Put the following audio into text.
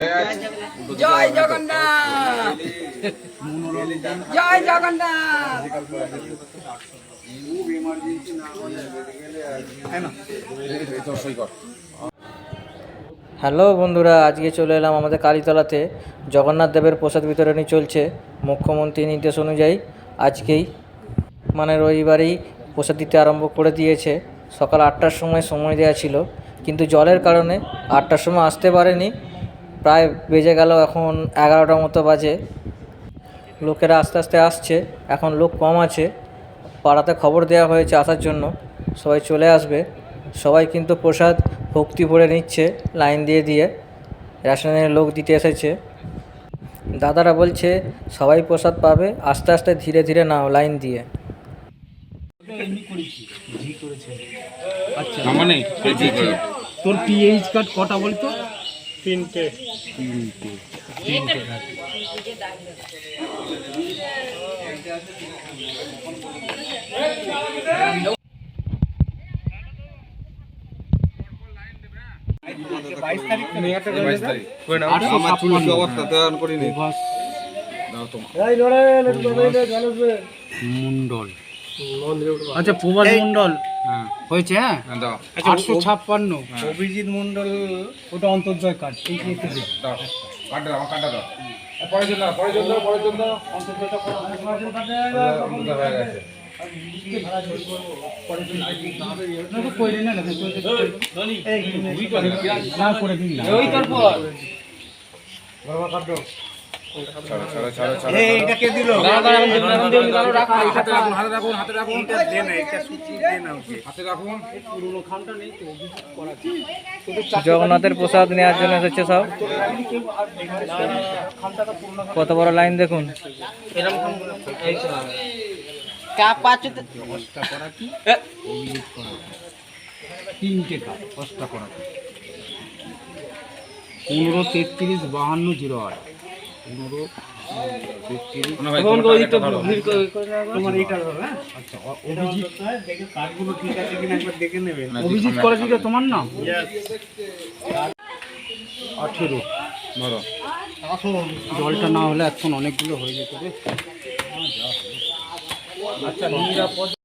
জয় জগন্নাথ, জয় Jagannath. Hello বন্ধুরা, আজকে চলে এলাম আমাদের কালীতলাতে। জগন্নাথ দেবের প্রসাদ বিতরণী চলছে মুখ্যমন্ত্রীর নির্দেশ অনুযায়ী। আজকেই মানে রবিবারেই প্রসাদ দিতে আরম্ভ করে দিয়েছে। সকাল 8টার সময় দেওয়া ছিল, কিন্তু জলের কারণে 8টার সময় আসতে পারেনি। প্রায় বেজে গেল, এখন 11টার মতো বাজে। লোকেরা আস্তে আস্তে আসছে, এখন লোক কম আছে। পাড়াতে খবর দেওয়া হয়েছে আসার জন্য, সবাই চলে আসবে। সবাই কিন্তু প্রসাদ ভক্তি ভরে নিচ্ছে লাইন দিয়ে দিয়ে। রেশনের লোক দিতে এসেছে। দাদারা বলছে সবাই প্রসাদ পাবে, আস্তে আস্তে ধীরে ধীরে নাও লাইন দিয়ে। আচ্ছা মানে তোর পিএইচ কার্ড কটা বলতো? তিনটে। মন্ডল, আচ্ছা প্রভাস মন্ডল হয়েছে। হ্যাঁ 856 অভিজিৎ মন্ডল, ওটা অন্তর্জয় কার্ড। জগন্নাথের প্রসাদ নেওয়ার জন্য এসেছে সব। কত বড় লাইন দেখুন। তিনটে কার্ড 5টা করা 15 33 52 08 15 অভিজিৎ কলেজ তোমার নাম 18। জলটা না হলে এখন অনেকগুলো হয়ে যেত রে। আচ্ছা